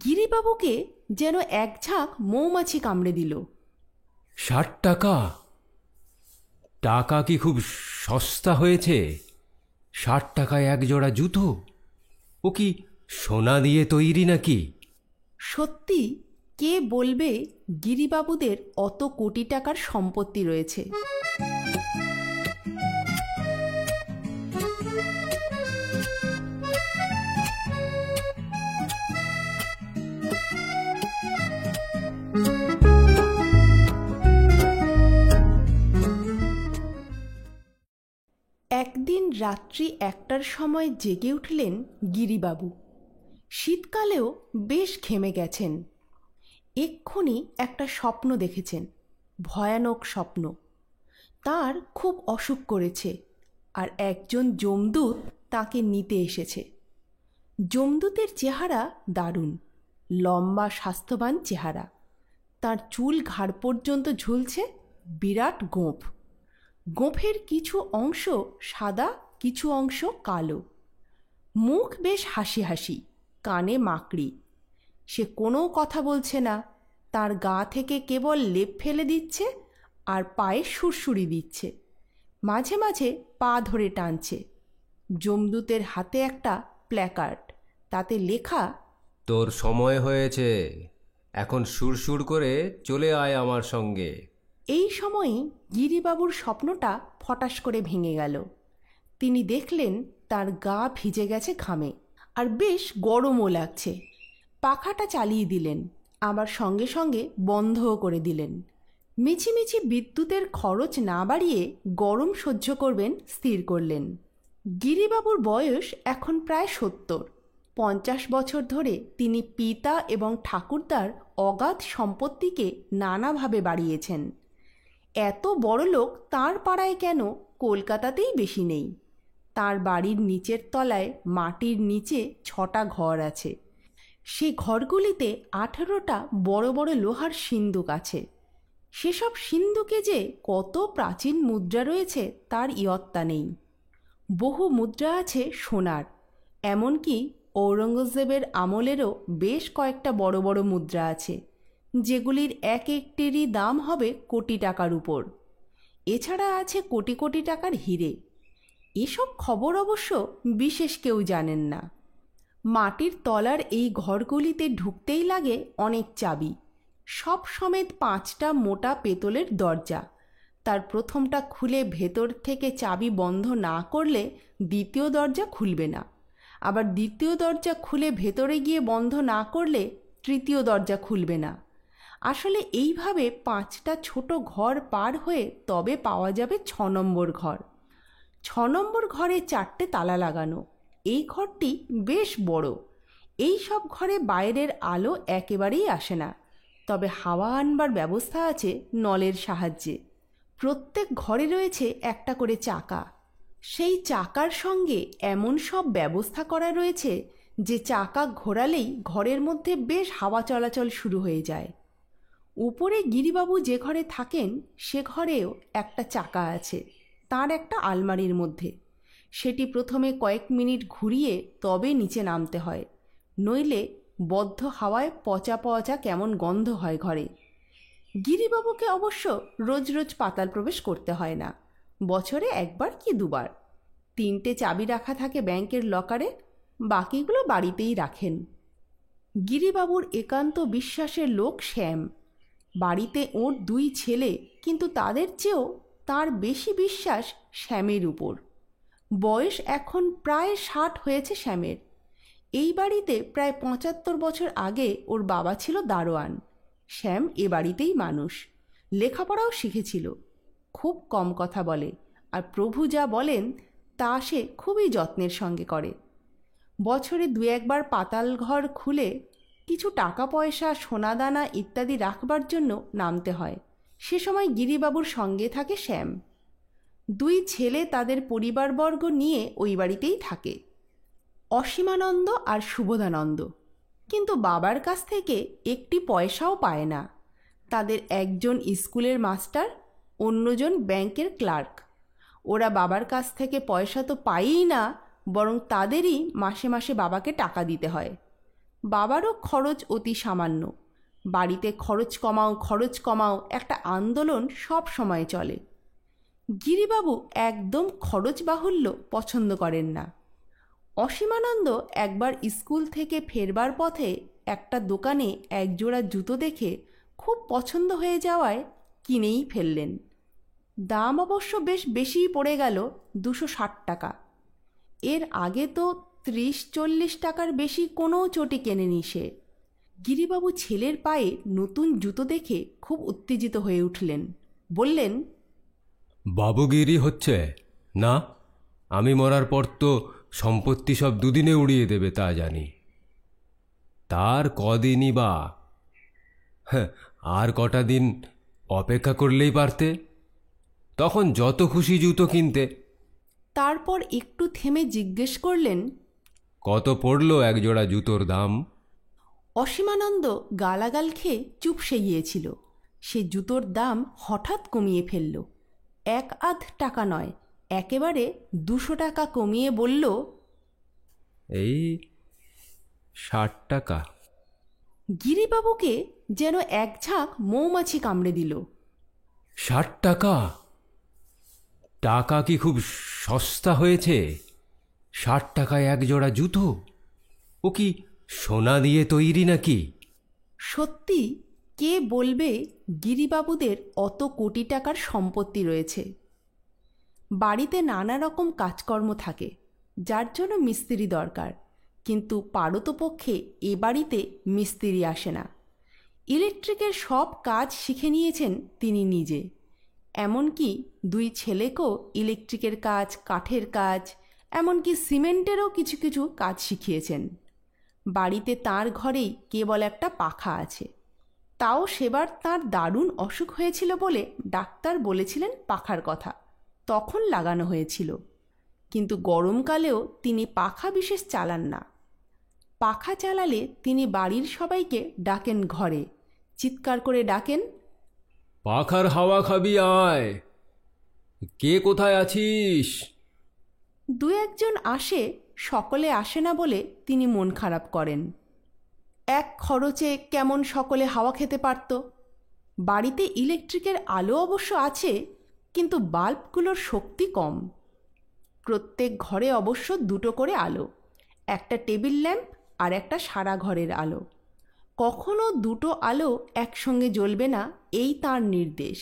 গিরিবাবুকে যেন এক ঝাঁক মৌমাছি কামড়ে দিল। 60 টাকা? টাকা কি খুব সস্তা হয়েছে? 60 টাকায় এক জোড়া জুতো? ও কি সোনা দিয়ে তৈরি নাকি? সত্যি, কে বলবে গিরিবাবুদের অত কোটি টাকার সম্পত্তি রয়েছে। একদিন রাত্রি 1টার সময় জেগে উঠলেন গিরিবাবু। শীতকালেও বেশ ঘেমে গেছেন। এক্ষুনি একটা স্বপ্ন দেখেছেন, ভয়ানক স্বপ্ন। তার খুব অসুখ করেছে, আর একজন যমদূত তাকে নিতে এসেছে। যমদূতের চেহারা দারুণ, লম্বা স্বাস্থ্যবান চেহারা। তার চুল ঘাড় পর্যন্ত ঝুলছে, বিরাট গোঁফ। গোঁফের কিছু অংশ সাদা, কিছু অংশ কালো। মুখ বেশ হাসি হাসি, কানে মাকড়ি। সে কোনো কথা বলছে না, তার গা থেকে কেবল লেপ ফেলে দিচ্ছে আর পায়ে সুরসুরি দিচ্ছে। মাঝে মাঝে পা ধরে টানছে। যমদূতের হাতে একটা প্ল্যাকার্ড, তাতে লেখা, তোর সময় হয়েছে, এখন সুরসুর করে চলে আয় আমার সঙ্গে। এই সময়ই গিরিবাবুর স্বপ্নটা ফটাস করে ভেঙে গেল। তিনি দেখলেন তার গা ভিজে গেছে ঘামে, আর বেশ গরমও লাগছে। পাখাটা চালিয়ে দিলেন, আবার সঙ্গে সঙ্গে বন্ধও করে দিলেন। মিছিমিছি বিদ্যুতের খরচ না বাড়িয়ে গরম সহ্য করবেন স্থির করলেন। গিরিবাবুর বয়স এখন প্রায় 70। 50 বছর ধরে তিনি পিতা এবং ঠাকুরদার অগাধ সম্পত্তিকে নানাভাবে বাড়িয়েছেন। এত বড়লোক তাঁর পাড়ায় কেন, কলকাতাতেই বেশি নেই। তার বাড়ির নিচের তলায় মাটির নিচে 6টা ঘর আছে। সেই ঘরগুলিতে 18টা বড় বড় লোহার সিন্দুক আছে। সেসব সিন্দুকে যে কত প্রাচীন মুদ্রা রয়েছে তার ইয়ত্তা নেই। বহু মুদ্রা আছে সোনার, এমনকি ঔরঙ্গজেবের আমলেরও বেশ কয়েকটা বড় বড় মুদ্রা আছে, যেগুলির এক একটিরই দাম হবে কোটি টাকার উপর। এছাড়া আছে কোটি কোটি টাকার হিরে। এসব খবর অবশ্য বিশেষ কেউ জানেন না। মাটির তলার এই ঘরগুলিতে ঢুকতেই লাগে অনেক চাবি, সব সমেত 5টা মোটা পেতলের দরজা। তার প্রথমটা খুলে ভেতর থেকে চাবি বন্ধ না করলে দ্বিতীয় দরজা খুলবে না, আবার দ্বিতীয় দরজা খুলে ভেতরে গিয়ে বন্ধ না করলে তৃতীয় দরজা খুলবে না। আসলে এইভাবে 5টা ছোট ঘর পার হয়ে তবে পাওয়া যাবে 6 নম্বর ঘর। 6 নম্বর ঘরে 4টে তালা লাগানো। এই ঘরটি বেশ বড়। এই সব ঘরে বাইরের আলো একেবারেই আসে না, তবে হাওয়া আনবার ব্যবস্থা আছে নলের সাহায্যে। প্রত্যেক ঘরে রয়েছে একটা করে চাকা। সেই চাকার সঙ্গে এমন সব ব্যবস্থা করা রয়েছে যে চাকা ঘোরালেই ঘরের মধ্যে বেশ হাওয়া চলাচল শুরু হয়ে যায়। উপরে গিরিবাবু যে ঘরে থাকেন সে ঘরেও একটা চাকা আছে, তার একটা আলমারির মধ্যে। সেটি প্রথমে কয়েক মিনিট ঘুরিয়ে তবে নিচে নামতে হয়, নইলে বদ্ধ হাওয়ায় পচা পচা কেমন গন্ধ হয় ঘরে। গিরিবাবুকে অবশ্য রোজ রোজ পাতাল প্রবেশ করতে হয় না, বছরে একবার কি দুবার। 3টে চাবি রাখা থাকে ব্যাংকের লকারে, বাকিগুলো বাড়িতেই রাখেন। গিরিবাবুর একান্ত বিশ্বাসের লোক শ্যাম। বাড়িতে ওর 2 ছেলে, কিন্তু তাদের চেয়েও তার বেশি বিশ্বাস শ্যামের উপর। বয়স এখন প্রায় 60 হয়েছে শ্যামের। এই বাড়িতে প্রায় 75 বছর আগে ওর বাবা ছিল দারোয়ান। শ্যাম এ বাড়িতেই মানুষ, লেখাপড়াও শিখেছিল। খুব কম কথা বলে, আর প্রভু যা বলেন তা সে খুবই যত্নের সঙ্গে করে। বছরে 2-1বার পাতাল ঘর খুলে কিছু টাকা পয়সা, সোনাদানা ইত্যাদি রাখবার জন্য নামতে হয়। সে সময় গিরিবাবুর সঙ্গে থাকে শ্যাম। 2 ছেলে তাদের পরিবারবর্গ নিয়ে ওই বাড়িতেই থাকে, অসীমানন্দ আর সুবোধানন্দ। কিন্তু বাবার কাছ থেকে একটি পয়সাও পায় না। তাদের একজন স্কুলের মাস্টার, অন্যজন ব্যাংকের ক্লার্ক। ওরা বাবার কাছ থেকে পয়সা তো পায়ই না, বরং তাদেরই মাসে মাসে বাবাকে টাকা দিতে হয়। বাবারও খরচ অতি সামান্য। বাড়িতে খরচ কমাও একটা আন্দোলন সব সময় চলে। গিরিবাবু একদম খরচ বাহুল্য পছন্দ করেন না। অসীমানন্দ একবার স্কুল থেকে ফেরবার পথে একটা দোকানে একজোড়া জুতো দেখে খুব পছন্দ হয়ে যাওয়ায় কিনেই ফেললেন। দাম অবশ্য বেশ বেশিই পড়ে গেল, 260 টাকা। এর আগে তো 30-40 টাকার বেশি কোনো চটি কেনেনি সে। গিরিবাবু ছেলের পায়ে নতুন জুতো দেখে খুব উত্তেজিত হয়ে উঠলেন। বললেন, বাবুগিরি হচ্ছে না? আমি মরার পর তো সম্পত্তি সব দুদিনে উড়িয়ে দেবে তা জানি। তার কদিনই বা, হ্যাঁ, আর কটা দিন অপেক্ষা করলেই পারতে, তখন যত খুশি জুতো কিনতে। তারপর একটু থেমে জিজ্ঞেস করলেন, কত পড়লো একজোড়া জুতোর দাম? অসীমানন্দ গালাগাল খেয়ে চুপসে গিয়েছিল। সে জুতোর দাম হঠাৎ কমিয়ে ফেলল। 1-8 টাকা নয়, একেবারে 200 টাকা কমিয়ে বলল, এই 60 টাকা। গিরিবাবুকে যেন এক ঝাঁক মৌমাছি কামড়ে দিল। 60 টাকা? টাকা কি খুব সস্তা হয়েছে? 60 টাকায় এক জোড়া জুতো? ও কি সোনা দিয়ে তৈরি নাকি? সত্যি, কে বলবে গিরিবাবুদের অত কোটি টাকার সম্পত্তি রয়েছে। বাড়িতে নানা রকম কাজকর্ম থাকে, যার জন্য মিস্ত্রি দরকার, কিন্তু পারতপক্ষে এ বাড়িতে মিস্ত্রি আসে না। ইলেকট্রিকের সব কাজ শিখে নিয়েছেন তিনি নিজে। এমনকি 2 ছেলেকেও ইলেকট্রিকের কাজ, কাঠের কাজ, এমনকি সিমেন্টেরও কিছু কিছু কাজ শিখিয়েছেন। বাড়িতে তার ঘরেই কেবল একটা পাখা আছে, তাও সেবার তার দারুণ অসুখ হয়েছিল বলে ডাক্তার বলেছিলেন পাখার কথা, তখন লাগানো হয়েছিল। কিন্তু গরমকালেও তিনি পাখা বিশেষ চালান না। পাখা চালালে তিনি বাড়ির সবাইকে ডাকেন ঘরে, চিৎকার করে ডাকেন, পাখার হাওয়া খাবি আয়, কে কোথায় আছিস? 2-1 আসে, সকলে আসে না বলে তিনি মন খারাপ করেন। এক খরচে কেমন সকলে হাওয়া খেতে পারত। বাড়িতে ইলেকট্রিকের আলো অবশ্য আছে, কিন্তু বাল্বগুলোর শক্তি কম। প্রত্যেক ঘরে অবশ্য 2টো করে আলো, একটা টেবিল ল্যাম্প আর একটা সারা ঘরের আলো। কখনো 2টো আলো একসঙ্গে জ্বলবে না, এই তার নির্দেশ।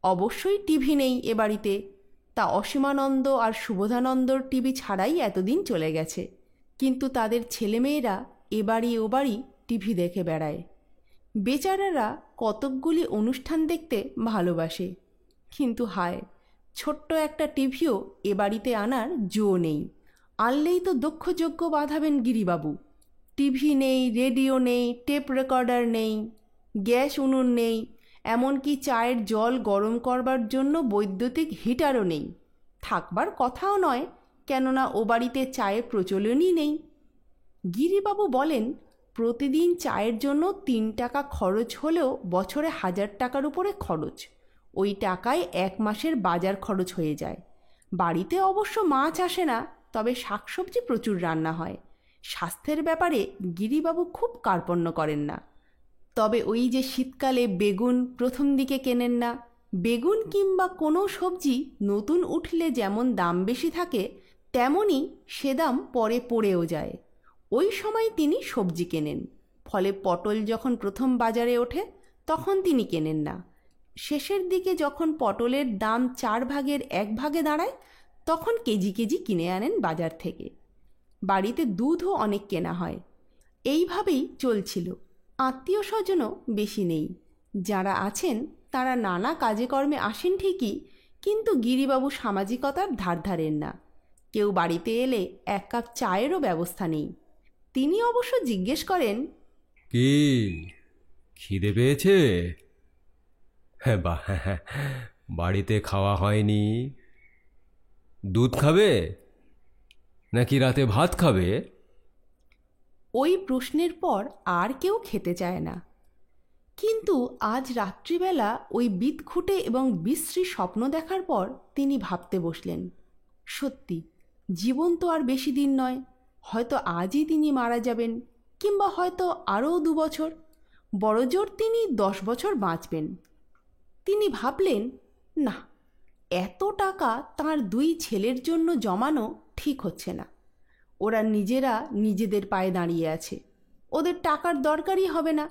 অবশ্যই টিভি নেই এ বাড়িতে, তা অসীমানন্দ আর শুভদানন্দর টিভি ছাড়াই এতদিন চলে গেছে। কিন্তু তাদের ছেলেমেয়েরা এ বাড়ি ও বাড়ি টিভি দেখে বেড়ায়। বেচারারা কতকগুলি অনুষ্ঠান দেখতে ভালোবাসে, কিন্তু হায়, ছোট্ট একটা টিভিও এ বাড়িতে আনার জো নেই। আনলেই তো দক্ষযজ্ঞ বাঁধাবেন গিরিবাবু। টিভি নেই, রেডিও নেই, টেপ রেকর্ডার নেই, গ্যাস উনুন নেই, এমনকি চায়ের জল গরম করবার জন্য বৈদ্যুতিক হিটারও নেই। থাকবার কথাও নয়, কেননা ও বাড়িতে চায়ের প্রচলনই নেই। গিরিবাবু বলেন, প্রতিদিন চায়ের জন্য 3 টাকা খরচ হলেও বছরে 1000 টাকার উপরে খরচ। ওই টাকায় 1 মাসের বাজার খরচ হয়ে যায়। বাড়িতে অবশ্য মাছ আসে না, তবে শাকসবজি প্রচুর রান্না হয়। স্বাস্থ্যের ব্যাপারে গিরিবাবু খুব কার্পণ্য করেন না। তবে ওই যে শীতকালে বেগুন প্রথম দিকে কেনেন না, বেগুন কিংবা কোনো সবজি নতুন উঠলে যেমন দাম বেশি থাকে, তেমনই সে দাম পরে পড়েও যায়। ওই সময় তিনি সবজি কেনেন। ফলে পটল যখন প্রথম বাজারে ওঠে তখন তিনি কেনেন না। শেষের দিকে যখন পটলের দাম 4 ভাগের 1 ভাগে দাঁড়ায়, তখন কেজি কেজি কিনে আনেন বাজার থেকে। বাড়িতে দুধও অনেক কেনা হয়। এইভাবেই চলছিল। আত্মীয় স্বজনও বেশি নেই। যারা আছেন তারা নানা কাজে কর্মে আসেন ঠিকই, কিন্তু গিরিবাবু সামাজিকতার ধার ধারেন না। কেউ বাড়িতে এলে 1 কাপ চায়েরও ব্যবস্থা নেই। তিনি অবশ্য জিজ্ঞেস করেন, কি খিদে পেয়েছে? হ্যাঁ, হ্যাঁ, বাড়িতে খাওয়া হয়নি, দুধ খাবে নাকি রাতে ভাত খাবে? ওই প্রশ্নের পর আর কেউ খেতে চায় না। কিন্তু আজ রাত্রিবেলা ওই বিদঘুটে এবং বিশ্রী স্বপ্ন দেখার পর তিনি ভাবতে বসলেন, সত্যি জীবন তো আর বেশি দিন নয়, হয়তো আজই তিনি মারা যাবেন। কিংবা হয়তো আরও 2 বছর, বড়জোর তিনি 10 বছর বাঁচবেন। তিনি ভাবলেন, না, এত টাকা তাঁর 2 ছেলের জন্য জমানো ঠিক হচ্ছে না। ওরা নিজেরা নিজেদের পায়ে দাঁড়িয়ে আছে, ওদের টাকার দরকারই হবে না।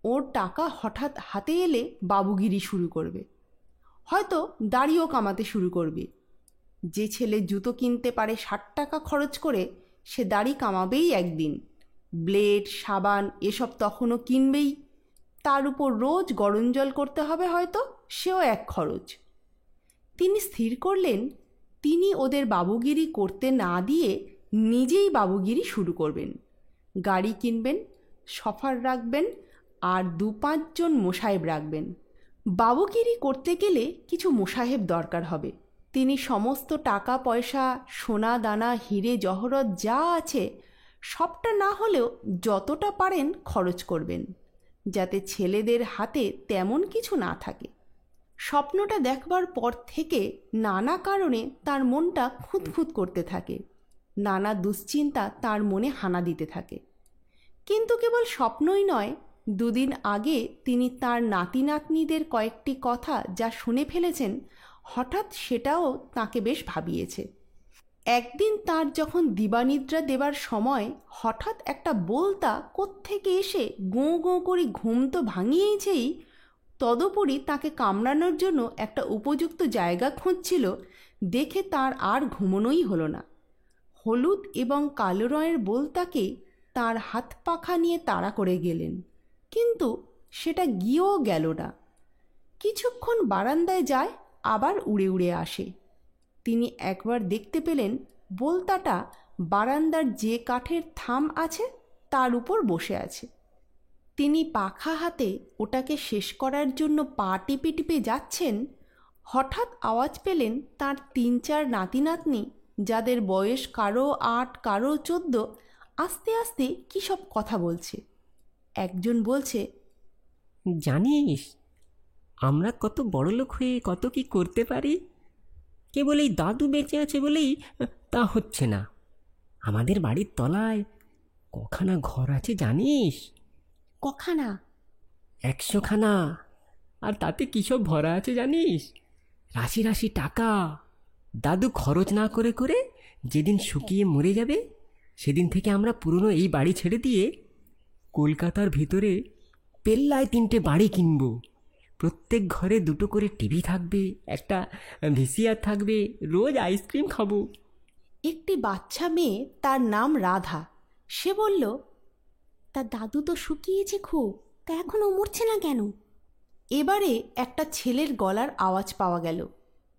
ওর টাকা হঠাৎ হাতে এলে বাবুগিরি শুরু করবে, হয়তো দাড়িও কামাতে শুরু করবে। যে ছেলে জুতো কিনতে পারে 60 টাকা খরচ করে, সে দাড়ি কামাবেই একদিন। ব্লেড, সাবান এসব তখনও কিনবেই। তার উপর রোজ গরম জল করতে হবে, হয়তো সেও এক খরচ। তিনি স্থির করলেন, তিনি ওদের বাবুগিরি করতে না দিয়ে নিজেই বাবুগিরি শুরু করবেন। গাড়ি কিনবেন, সফার রাখবেন, আর 2-5 জন মোসাহেব রাখবেন। বাবুগিরি করতে গেলে কিছু মোসাহেব দরকার হবে। তিনি সমস্ত টাকা পয়সা, সোনা দানা, হিরে জহরত যা আছে সবটা না হলেও যতটা পারেন খরচ করবেন, যাতে ছেলেদের হাতে তেমন কিছু না থাকে। স্বপ্নটা দেখবার পর থেকে নানা কারণে তার মনটা খুঁতখুঁত করতে থাকে, নানা দুশ্চিন্তা তার মনে হানা দিতে থাকে। কিন্তু কেবল স্বপ্নই নয়, 2 দিন আগে তিনি তার নাতি নাতনিদের কয়েকটি কথা যা শুনে ফেলেছেন, হঠাৎ সেটাও তাকে বেশ ভাবিয়েছে। একদিন তার যখন দিবানিদ্রা দেবার সময় হঠাৎ একটা বোলতা কোত্থেকে এসে গোঁ গোঁ করে ঘুম তো ভাঙিয়েছেই, তদুপরি তাকে কামড়ানোর জন্য একটা উপযুক্ত জায়গা খুঁজছিল দেখে তার আর ঘুমোনোই হলো না। হলুদ এবং কালো রঙের বোলতাকে তার হাত পাখা নিয়ে তাড়া করে গেলেন, কিন্তু সেটা গিয়েও গেল না। কিছুক্ষণ বারান্দায় যায়, আবার উড়ে উড়ে আসে। তিনি একবার দেখতে পেলেন বোলতাটা বারান্দার যে কাঠের থাম আছে তার উপর বসে আছে। তিনি পাখা হাতে ওটাকে শেষ করার জন্য পা টিপে টিপে যাচ্ছেন, হঠাৎ আওয়াজ পেলেন তার 3-4 নাতি নাতনি, যাদের বয়স কারো 8, কারো 14, আস্তে আস্তে কী সব কথা বলছে। একজন বলছে, জানিস আমরা কত বড়লোক হয়ে কত কি করতে পারি, কেবল এই দাদু বেঁচে আছে বলেই তা হচ্ছে না। আমাদের বাড়ির তলায় কখানা ঘর আছে জানিস? কখানা? 100 খানা। আর তাতে কী সব ভরা আছে জানিস? রাশি রাশি টাকা। দাদু খরচ না করে করে যেদিন শুকিয়ে মরে যাবে, সেদিন থেকে আমরা পুরনো এই বাড়ি ছেড়ে দিয়ে কলকাতার ভিতরে পেল্লায় 3টে বাড়ি কিনব। প্রত্যেক ঘরে 2টো করে টিভি থাকবে, একটা ভিসিআর থাকবে, রোজ আইসক্রিম খাবো। একটি বাচ্চা মেয়ে, তার নাম রাধা, সে বলল, তা দাদু তো শুকিয়েছে খুব, তা এখনও মরছে না কেন? এবারে একটা ছেলের গলার আওয়াজ পাওয়া গেল।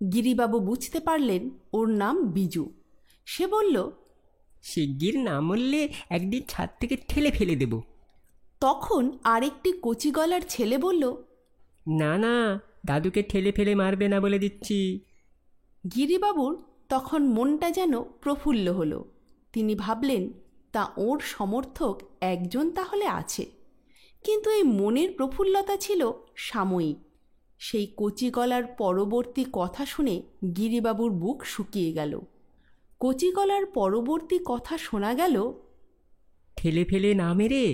গিরিবাবু বুঝতে পারলেন ওর নাম বিজু। সে বলল, শিগগির না মরলে একদিন ছাদ থেকে ঠেলে ফেলে দেব। তখন আরেকটি কচি গলার ছেলে বলল, না না, দাদুকে ঠেলে ফেলে মারবে না বলে দিচ্ছি। গিরিবাবুর তখন মনটা যেন প্রফুল্ল হলো। তিনি ভাবলেন, তা ওর সমর্থক একজন তাহলে আছে। কিন্তু এই মনের প্রফুল্লতা ছিল সাময়িক। সেই কচি গলার পরবর্তী কথা শুনে গিরিবাবুর বুক শুকিয়ে গেল। কচি গলার পরবর্তী কথা শোনা গেল, ঠেলে ফেলে না মেরে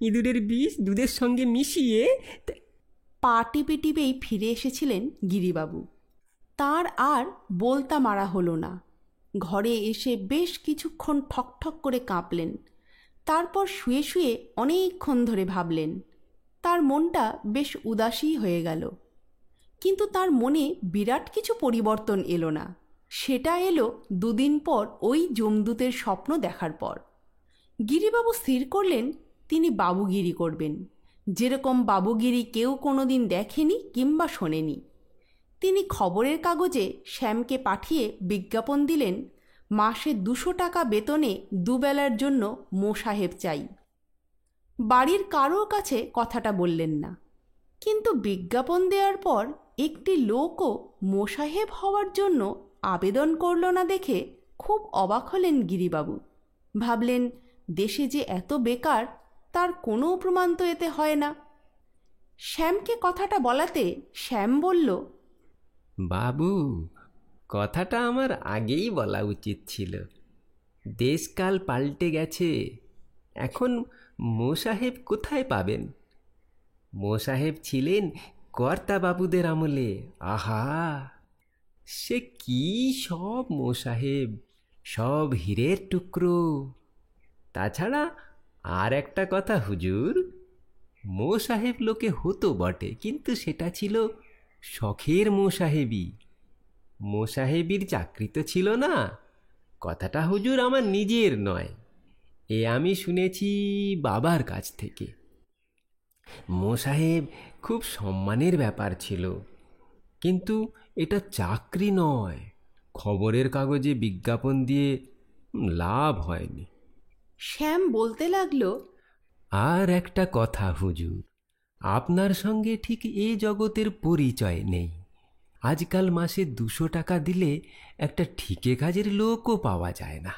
ইঁদুরের বিষ দুধের সঙ্গে মিশিয়ে। পা টিপে টিপেই ফিরে এসেছিলেন গিরিবাবু। তার আর বলতা মারা হলো না। ঘরে এসে বেশ কিছুক্ষণ ঠকঠক করে কাঁপলেন। তারপর শুয়ে শুয়ে অনেকক্ষণ ধরে ভাবলেন। তার মনটা বেশ উদাসী হয়ে গেল। কিন্তু তার মনে বিরাট কিছু পরিবর্তন এলো না। সেটা এলো 2 দিন পর ওই যমদূতের স্বপ্ন দেখার পর। গিরিবাবু স্থির করলেন তিনি বাবুগিরি করবেন, যেরকম বাবুগিরি কেউ কোনোদিন দেখেনি কিংবা শোনেনি। তিনি খবরের কাগজে শ্যামকে পাঠিয়ে বিজ্ঞাপন দিলেন, মাসে 200 টাকা বেতনে 2 বেলার জন্য মোসাহেব চাই। বাড়ির কারোর কাছে কথাটা বললেন না। কিন্তু বিজ্ঞাপন দেওয়ার পর একটি লোকও মোসাহেব হওয়ার জন্য আবেদন করল না দেখে খুব অবাক হলেন গিরিবাবু। ভাবলেন, দেশে যে এত বেকার, তার কোনো প্রমাণ তো এতে হয় না। শ্যামকে কথাটা বলাতে শ্যাম বলল, বাবু, কথাটা আমার আগেই বলা উচিত ছিল। দেশকাল পাল্টে গেছে, এখন মোসাহেব কোথায় পাবেন? মোসাহেব ছিলেন কর্তাবাবুদের আমলে। আহা, সে কি সব মোসাহেব, সব হীরের টুকরো। তাছাড়া আর একটা কথা হুজুর, মোসাহেব লোকে হতো বটে, কিন্তু সেটা ছিল শখের মোসাহেবি। মোসাহেবির চাকরি তো ছিল না। কথাটা হুজুর আমার নিজের নয়, এ আমি শুনেছি বাবার কাছ থেকে। মোসাহেব খুব সম্মানের ব্যাপার ছিল, কিন্তু এটা চাকরি নয়। খবরের কাগজে বিজ্ঞাপন দিয়ে লাভ হয়নি। শ্যাম বলতে লাগলো, আর একটা কথা হুজুর, আপনার সঙ্গে ঠিক এ জগতের পরিচয় নেই। আজকাল মাসে 200 টাকা দিলে একটা ঠিকে কাজের লোকও পাওয়া যায় না।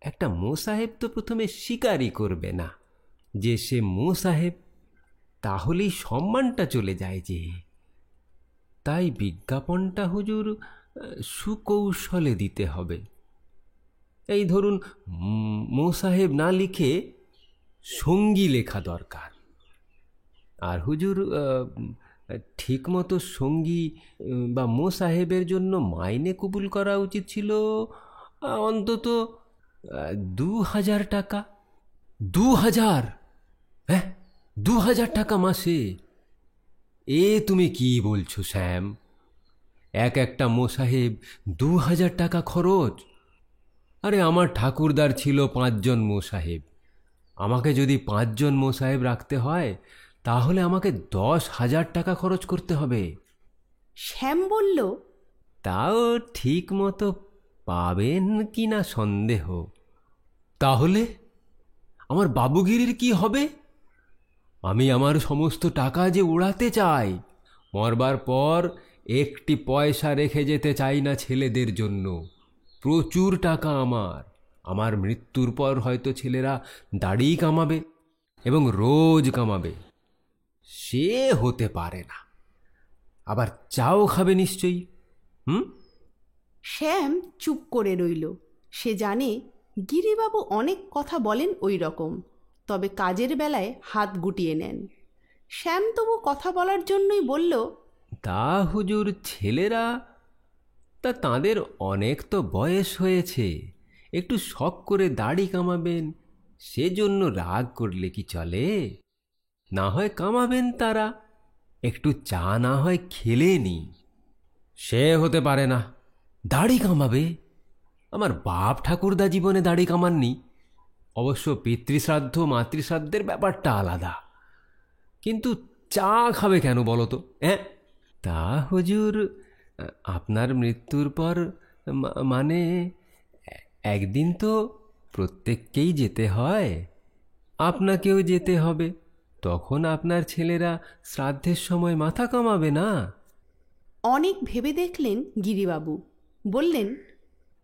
একটা মোসাহেব তো প্রথমে স্বীকারই করবে না যে সে মোসাহেব, তাহলেই সম্মানটা চলে যায় যে। তাই বিজ্ঞাপনটা হুজুর সুকৌশলে দিতে হবে। এই ধরুন, মোসাহেব না লিখে সঙ্গী লেখা দরকার। আর হুজুর, ঠিক মতো সঙ্গী বা মোসাহেবের জন্য মাইনে কবুল করা উচিত ছিল অন্তত 2000 টাকা। 2000? হ্যাঁ, 2000 টাকা মাসে? এ তুমি কি বলছো শ্যাম? একটা মোসাহেব 2000 টাকা খরচ? আরে আমার ঠাকুরদার ছিল 5 জন মোসাহেব। আমাকে যদি 5 জন মোসাহেব রাখতে হয়, তাহলে আমাকে 10,000 টাকা খরচ করতে হবে। শ্যাম বলল, তাও ঠিক মতো পাবেন কি না সন্দেহ। তাহলে আমার বাবুগিরির কি হবে? আমি আমার সমস্ত টাকা যে উড়াতে চাই, মরবার পর একটি পয়সা রেখে যেতে চাই না ছেলেদের জন্য। প্রচুর টাকা আমার। আমার মৃত্যুর পর হয়তো ছেলেরা দাড়ি কামাবে এবং রোজ কামাবে। সে হতে পারে না। আবার চাও খাবে নিশ্চয়ই। শ্যাম চুপ করে রইল। সে জানে গিরিবাবু অনেক কথা বলেন ওই রকম, তবে কাজের বেলায় হাত গুটিয়ে নেন। শ্যাম তবু কথা বলার জন্যই বলল, তা হুজুর, ছেলেরা তা তাদের অনেক তো বয়স হয়েছে, একটু শখ করে দাড়ি কামাবেন, সেজন্য রাগ করলে কি চলে? না হয় কামাবেন তারা, একটু চা না হয় খেলে নি। সে হতে পারে না। দাড়ি কামাবে? আমার বাপ ঠাকুরদা জীবনে দাড়ি কামাননি। অবশ্য পিতৃশ্রাদ্ধ মাতৃশ্রাদ্ধের ব্যাপারটা আলাদা, কিন্তু চা খাবে কেন বলো তো? হ্যাঁ, তা হুজুর, আপনার মৃত্যুর পর মানে একদিন তো প্রত্যেককেই যেতে হয়। আপনাকেও যেতে হবে। তখন আপনার ছেলেরা শ্রাদ্ধের সময় মাথা কামাবে না? অনেক ভেবে দেখলেন গিরিবাবু, বললেন,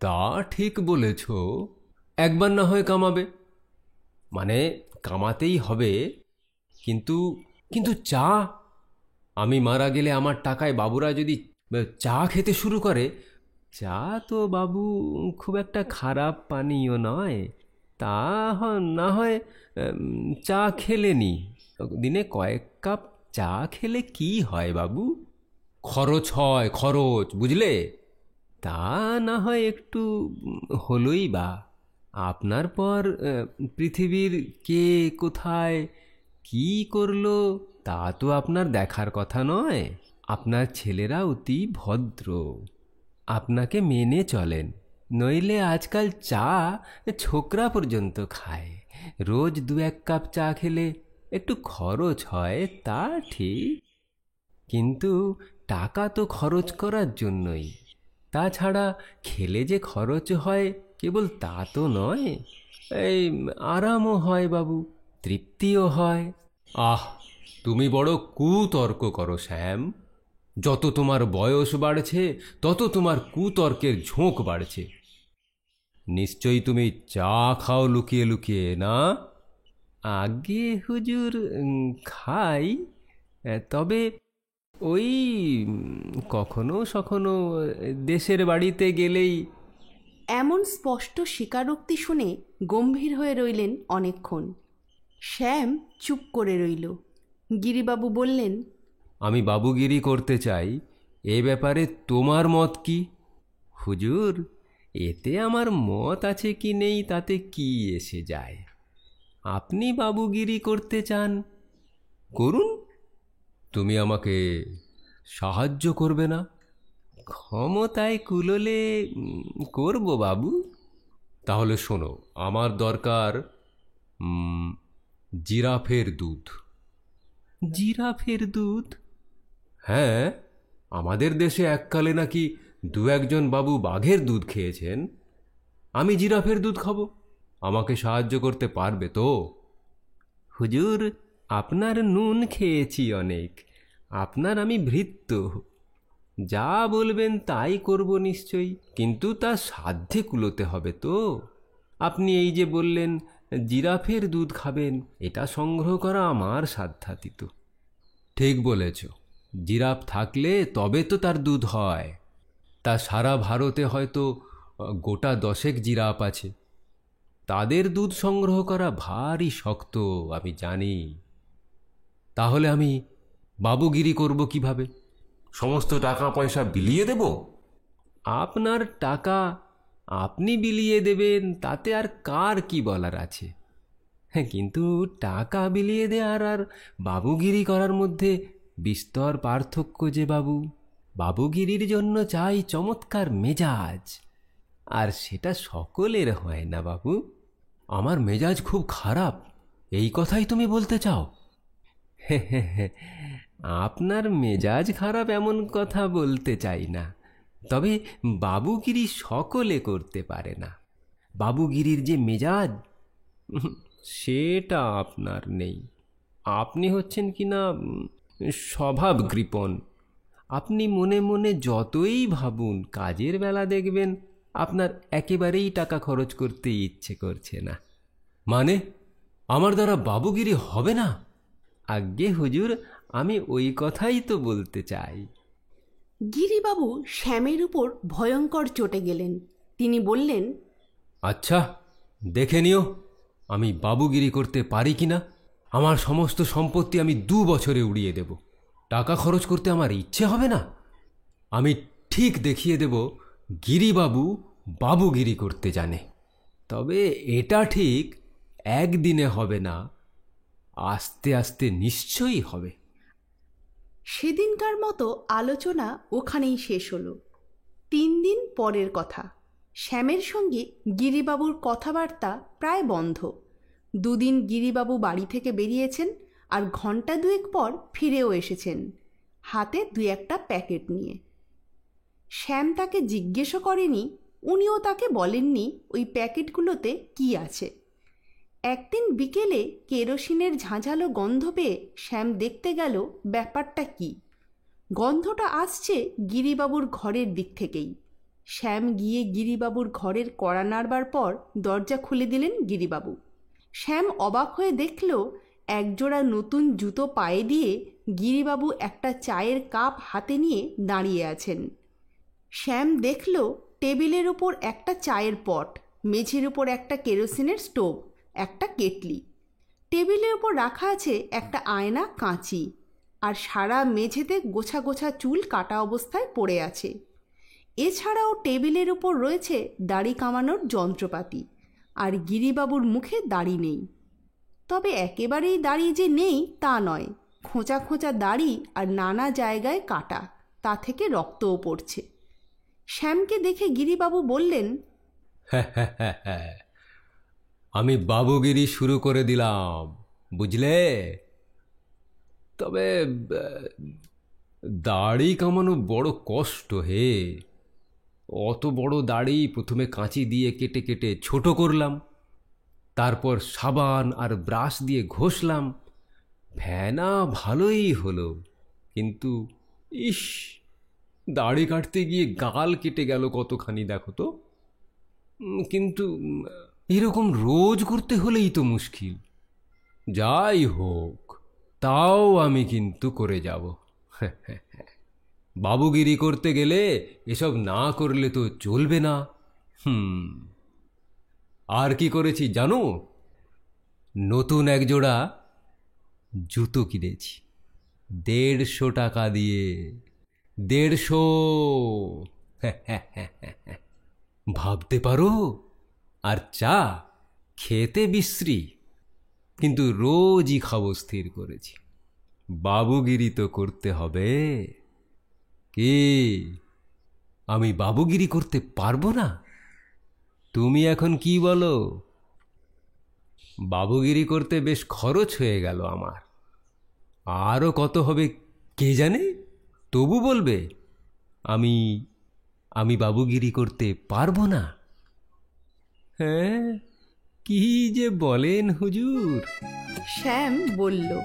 তা ঠিক বলেছ। একবার না হয় কামাবে, মানে কামাতেই হবে। কিন্তু কিন্তু চা? আমি মারা গেলে আমার টাকায় বাবুরা যদি চা খেতে শুরু করে, চা তো বাবু খুব একটা খারাপ পানীয় নয়। তা না হয় চা খেলেনি, দিনে কয়েক কাপ চা খেলে কি হয় বাবু? খরচ হয়, খরচ, বুঝলে? তা না হয় একটু হলোই বা। আপনার পর পৃথিবীর কে কোথায় কি করলো তা তো আপনার দেখার কথা নয়। আপনার ছেলেরা অতি ভদ্র, আপনাকে মেনে চলেন। নইলে আজকাল চা ছোকরা পর্যন্ত খায়। রোজ 2-1 কাপ চা খেলে একটু খরচ হয়, তা ঠিক, কিন্তু টাকা তো খরচ করার জন্যই। তাছাড়া খেলে যে খরচ হয় কেবল তা তো নয়, এই আরামও হয় বাবু, তৃপ্তিও হয়। আহ, তুমি বড় কুতর্ক করো শ্যাম। যত তোমার বয়স বাড়ছে তত তোমার কুতর্কের ঝোঁক বাড়ছে। নিশ্চয়ই তুমি চা খাও লুকিয়ে লুকিয়ে, না? আগে হুজুর খাই, তবে ওই কখনো সখনো দেশের বাড়িতে গেলেই এমন স্পষ্ট স্বীকারোক্তি শুনে গম্ভীর হয়ে রইলেন অনেকক্ষণ। শ্যাম চুপ করে রইল। গিরিবাবু বললেন, আমি বাবুগিরি করতে চাই, এ ব্যাপারে তোমার মত কি? হুজুর, এতে আমার মত আছে কি নেই তাতে কি এসে যায়? আপনি বাবুগিরি করতে চান, করুন। তুমি আমাকে সাহায্য করবে না? ক্ষমতায় কুলোলে করব বাবু। তাহলে শোনো, আমার দরকার জিরাফের দুধ। জিরাফের দুধ? হ্যাঁ, আমাদের দেশে এককালে নাকি দু একজন বাবু বাঘের দুধ খেয়েছেন। আমি জিরাফের দুধ খাবো। আমাকে সাহায্য করতে পারবে তো? হুজুর, আপনার নুন খেয়েছি অনেক, আপনার আমি ভৃত্য। যা বলবেন তাই করব নিশ্চয়ই, কিন্তু তা সাধ্যে কুলোতে হবে তো। আপনি এই যে বললেন জিরাফের দুধ খাবেন, এটা সংগ্রহ করা আমার সাধ্যাতীত। ঠিক বলেছ, জিরাফ থাকলে তবে তো তার দুধ হয়। তা সারা ভারতে হয়তো গোটা 10 জিরাফ আছে। তাদের দুধ সংগ্রহ করা ভারী শক্ত, আমি জানি। তাহলে আমি বাবুগিরি করব কিভাবে? সমস্ত টাকা পয়সা বিলিয়ে দেব? আপনার টাকা আপনি বিলিয়ে দেবেন, তাতে আর কার কি বলার আছে? হ্যাঁ, কিন্তু টাকা বিলিয়ে দেওয়ার আর বাবুগিরি করার মধ্যে বিস্তর পার্থক্য যে বাবু। বাবুগিরির জন্য চাই চমৎকার মেজাজ, আর সেটা সকলের হয় না বাবু। আমার মেজাজ খুব খারাপ, এই কথাই তুমি বলতে চাও? আপনার মেজাজ খারাপ এমন কথা বলতে চাই না, তবে বাবুগিরি সকলে করতে পারে না। বাবুগিরির যে মেজাজ, সেটা আপনার নেই। আপনি হচ্ছেন কিনা স্বভাব কৃপণ। আপনি মনে মনে যতই ভাবুন, কাজের বেলা দেখবেন আপনার একেবারেই টাকা খরচ করতে ইচ্ছে করছে না। মানে আমার দ্বারা বাবুগিরি হবে না? আজ্ঞে হুজুর, আমি ওই কথাই তো বলতে চাই। গিরিবাবু শ্যামের উপর ভয়ঙ্কর চটে গেলেন। তিনি বললেন, আচ্ছা, দেখে নিও আমি বাবুগিরি করতে পারি কিনা। আমার সমস্ত সম্পত্তি আমি 2 বছরে উড়িয়ে দেব। টাকা খরচ করতে আমার ইচ্ছে হবে না। আমি ঠিক দেখিয়ে দেব গিরিবাবু বাবুগিরি করতে জানে। তবে এটা ঠিক একদিনে হবে না, আস্তে আস্তে নিশ্চয়ই হবে। সেদিনকার মতো আলোচনা ওখানেই শেষ হলো। 3 দিন পরের কথা। শ্যামের সঙ্গে গিরিবাবুর কথাবার্তা প্রায় বন্ধ। 2 দিন গিরিবাবু বাড়ি থেকে বেরিয়েছেন, আর ঘণ্টা 2 পর ফিরেও এসেছেন, হাতে 2-1টা প্যাকেট নিয়ে। শ্যাম তাকে জিজ্ঞেসও করেনি, উনিও তাকে বলেননি ওই প্যাকেটগুলোতে কি আছে। একদিন বিকেলে কেরোসিনের ঝাঁঝালো গন্ধ পেয়ে শ্যাম দেখতে গেল ব্যাপারটা কি। গন্ধটা আসছে গিরিবাবুর ঘরের দিক থেকেই। শ্যাম গিয়ে গিরিবাবুর ঘরের কড়া নাড়বার পর দরজা খুলে দিলেন গিরিবাবু। শ্যাম অবাক হয়ে দেখল, একজোড়া নতুন জুতো পায়ে দিয়ে গিরিবাবু একটা চায়ের কাপ হাতে নিয়ে দাঁড়িয়ে আছেন। শ্যাম দেখল টেবিলের ওপর একটা চায়ের পট, মেঝের ওপর একটা কেরোসিনের স্টোভ, একটা কেটলি। টেবিলের ওপর রাখা আছে একটা আয়না, কাঁচি, আর সারা মেঝেতে গোছা গোছা চুল কাটা অবস্থায় পড়ে আছে। এছাড়াও টেবিলের ওপর রয়েছে দাড়ি কামানোর যন্ত্রপাতি, আর গিরিবাবুর মুখে দাড়ি নেই। তবে একেবারেই দাড়ি যে নেই তা নয়, খোঁচা খোঁচা দাড়ি আর নানা জায়গায় কাটা, তা থেকে রক্তও পড়ছে। শ্যামকে দেখে গিরিবাবু বললেন, আমি বাবুগিরি শুরু করে দিলাম, বুঝলে? তবে দাড়ি কামানো বড় কষ্ট হে। অত বড় দাড়ি প্রথমে কাঁচি দিয়ে কেটে কেটে ছোট করলাম, তারপর সাবান আর ব্রাশ দিয়ে ঘষলাম। ফেনা ভালোই হলো, কিন্তু ইস, দাড়ি কাটতে গিয়ে গাল কেটে গেল কতখানি, দেখো তো। কিন্তু এরকম রোজ করতে হলেই তো মুশকিল। যাই হোক, তাও আমি কিন্তু করে যাব। বাবুগিরি করতে গেলে এসব না করলে তো চলবে না। আর কি করেছি জানো? নতুন এক জোড়া জুতো কিনেছি 150 টাকা দিয়ে। 150! ভাবতে পারো? আর চা খেতে বিশ্রী, কিন্তু রোজই খাবো স্থির করেছি। বাবুগিরি তো করতে হবে। কি আমি বাবুগিরি করতে পারবো না? তুমি এখন কি বলো? বাবুগিরি করতে বেশ খরচ হয়ে গেল আমার। আরও কত হবে কে জানে? তবু বলবে আমি আমি বাবুগিরি করতে পারবো না? হ্যাঁ, কি যে বলেন হুজুর! শ্যাম বলল।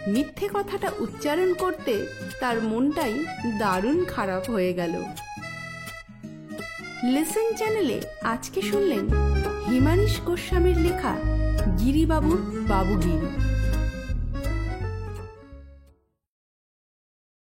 মিথ্যে কথাটা উচ্চারণ করতে তার মনটাই দারুণ খারাপ হয়ে গেল। লিসেন চ্যানেলে আজকে শুনলেন হিমানীশ গোস্বামীর লেখা গিরিবাবুর বাবুগিরি।